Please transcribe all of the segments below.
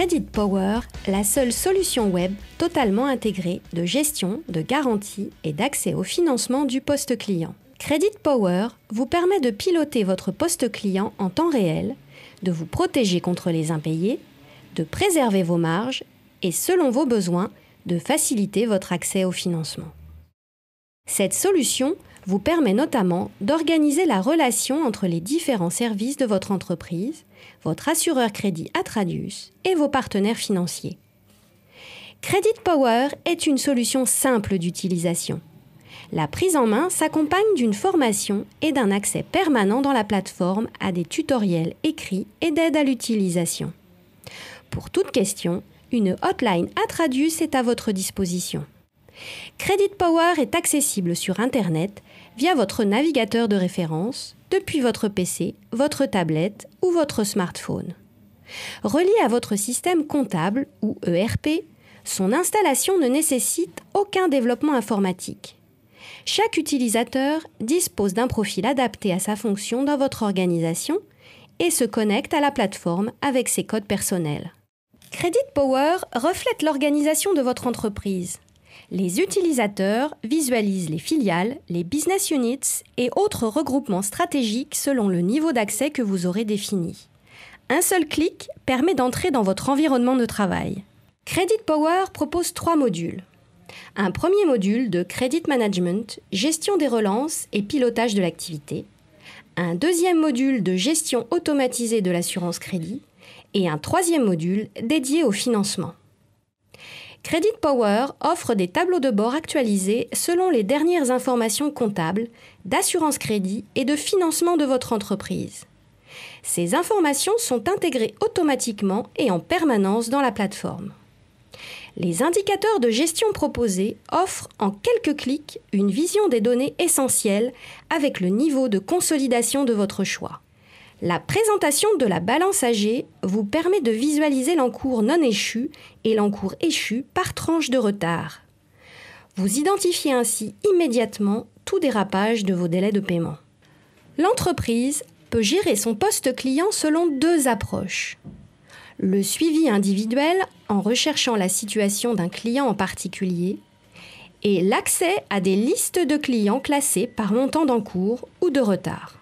Credit Power, la seule solution web totalement intégrée de gestion, de garantie et d'accès au financement du poste client. Credit Power vous permet de piloter votre poste client en temps réel, de vous protéger contre les impayés, de préserver vos marges et, selon vos besoins, de faciliter votre accès au financement. Cette solution vous permet notamment d'organiser la relation entre les différents services de votre entreprise, votre assureur crédit Atradius et vos partenaires financiers. Credit Power est une solution simple d'utilisation. La prise en main s'accompagne d'une formation et d'un accès permanent dans la plateforme à des tutoriels écrits et d'aide à l'utilisation. Pour toute question, une hotline Atradius est à votre disposition. Credit Power est accessible sur Internet via votre navigateur de référence, depuis votre PC, votre tablette ou votre smartphone. Relié à votre système comptable ou ERP, son installation ne nécessite aucun développement informatique. Chaque utilisateur dispose d'un profil adapté à sa fonction dans votre organisation et se connecte à la plateforme avec ses codes personnels. Credit Power reflète l'organisation de votre entreprise. Les utilisateurs visualisent les filiales, les business units et autres regroupements stratégiques selon le niveau d'accès que vous aurez défini. Un seul clic permet d'entrer dans votre environnement de travail. Credit Power propose 3 modules. Un premier module de Credit Management, gestion des relances et pilotage de l'activité. Un deuxième module de gestion automatisée de l'assurance crédit. Et un troisième module dédié au financement. Credit Power offre des tableaux de bord actualisés selon les dernières informations comptables, d'assurance crédit et de financement de votre entreprise. Ces informations sont intégrées automatiquement et en permanence dans la plateforme. Les indicateurs de gestion proposés offrent en quelques clics une vision des données essentielles avec le niveau de consolidation de votre choix. La présentation de la balance AG vous permet de visualiser l'encours non échu et l'encours échu par tranche de retard. Vous identifiez ainsi immédiatement tout dérapage de vos délais de paiement. L'entreprise peut gérer son poste client selon 2 approches. Le suivi individuel en recherchant la situation d'un client en particulier et l'accès à des listes de clients classés par montant d'encours ou de retard.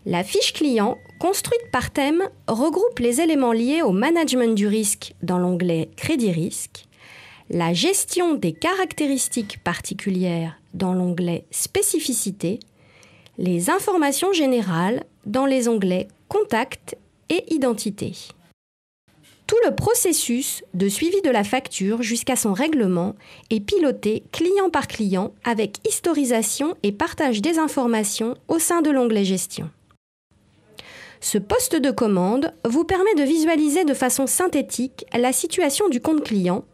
La fiche client, construite par thème, regroupe les éléments liés au management du risque dans l'onglet Crédit Risque, la gestion des caractéristiques particulières dans l'onglet Spécificité, les informations générales dans les onglets Contact et Identité. Tout le processus de suivi de la facture jusqu'à son règlement est piloté client par client avec historisation et partage des informations au sein de l'onglet Gestion. Ce poste de commande vous permet de visualiser de façon synthétique la situation du compte client,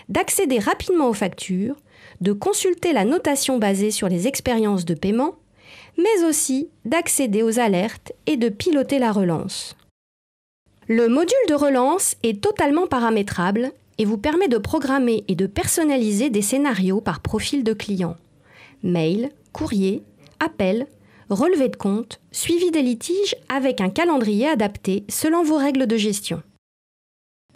d'accéder rapidement aux factures, de consulter la notation basée sur les expériences de paiement, mais aussi d'accéder aux alertes et de piloter la relance. Le module de relance est totalement paramétrable et vous permet de programmer et de personnaliser des scénarios par profil de client. Mail, courrier, appel, relevé de compte, suivi des litiges avec un calendrier adapté selon vos règles de gestion.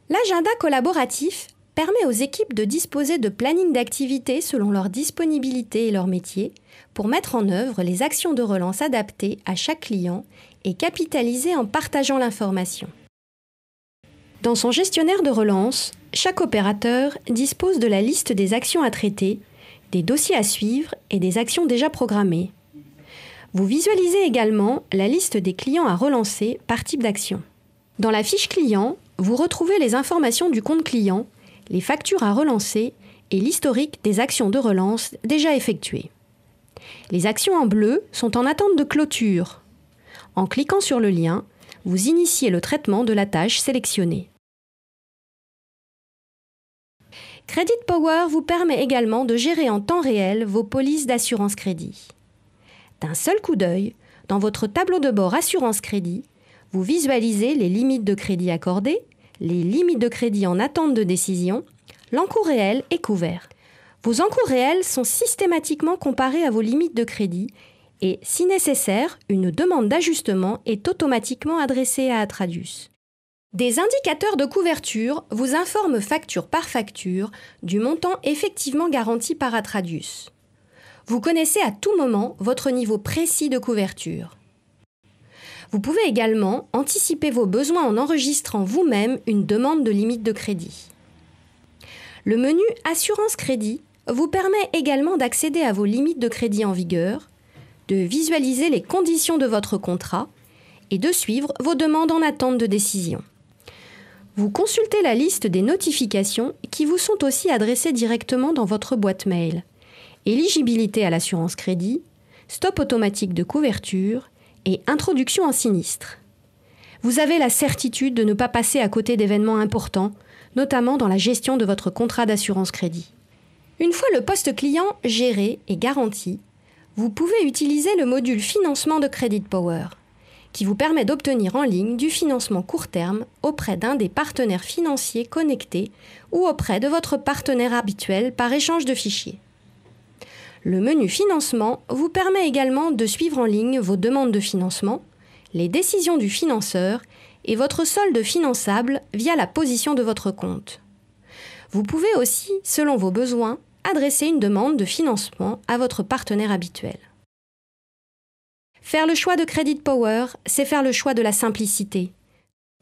L'agenda collaboratif permet aux équipes de disposer de planning d'activités selon leur disponibilité et leur métier pour mettre en œuvre les actions de relance adaptées à chaque client et capitaliser en partageant l'information. Dans son gestionnaire de relance, chaque opérateur dispose de la liste des actions à traiter, des dossiers à suivre et des actions déjà programmées. Vous visualisez également la liste des clients à relancer par type d'action. Dans la fiche client, vous retrouvez les informations du compte client, les factures à relancer et l'historique des actions de relance déjà effectuées. Les actions en bleu sont en attente de clôture. En cliquant sur le lien, vous initiez le traitement de la tâche sélectionnée. Credit Power vous permet également de gérer en temps réel vos polices d'assurance crédit. D'un seul coup d'œil, dans votre tableau de bord assurance crédit, vous visualisez les limites de crédit accordées, les limites de crédit en attente de décision, l'encours réel est couvert. Vos encours réels sont systématiquement comparés à vos limites de crédit et, si nécessaire, une demande d'ajustement est automatiquement adressée à Atradius. Des indicateurs de couverture vous informent facture par facture du montant effectivement garanti par Atradius. Vous connaissez à tout moment votre niveau précis de couverture. Vous pouvez également anticiper vos besoins en enregistrant vous-même une demande de limite de crédit. Le menu Assurance crédit vous permet également d'accéder à vos limites de crédit en vigueur, de visualiser les conditions de votre contrat et de suivre vos demandes en attente de décision. Vous consultez la liste des notifications qui vous sont aussi adressées directement dans votre boîte mail. Éligibilité à l'assurance crédit, stop automatique de couverture et introduction en sinistre. Vous avez la certitude de ne pas passer à côté d'événements importants, notamment dans la gestion de votre contrat d'assurance crédit. Une fois le poste client géré et garanti, vous pouvez utiliser le module financement de Credit Power, qui vous permet d'obtenir en ligne du financement court terme auprès d'un des partenaires financiers connectés ou auprès de votre partenaire habituel par échange de fichiers. Le menu financement vous permet également de suivre en ligne vos demandes de financement, les décisions du financeur et votre solde finançable via la position de votre compte. Vous pouvez aussi, selon vos besoins, adresser une demande de financement à votre partenaire habituel. Faire le choix de Credit Power, c'est faire le choix de la simplicité,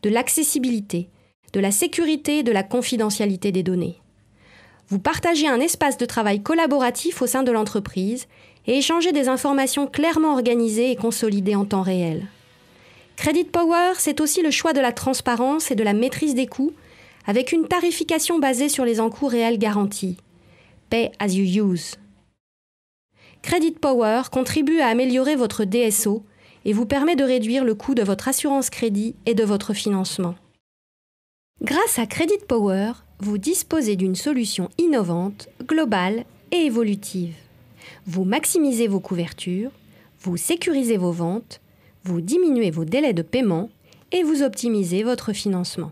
de l'accessibilité, de la sécurité et de la confidentialité des données. Vous partagez un espace de travail collaboratif au sein de l'entreprise et échangez des informations clairement organisées et consolidées en temps réel. Credit Power, c'est aussi le choix de la transparence et de la maîtrise des coûts avec une tarification basée sur les encours réels garantis. Pay as you use. Credit Power contribue à améliorer votre DSO et vous permet de réduire le coût de votre assurance crédit et de votre financement. Grâce à Credit Power, vous disposez d'une solution innovante, globale et évolutive. Vous maximisez vos couvertures, vous sécurisez vos ventes, vous diminuez vos délais de paiement et vous optimisez votre financement.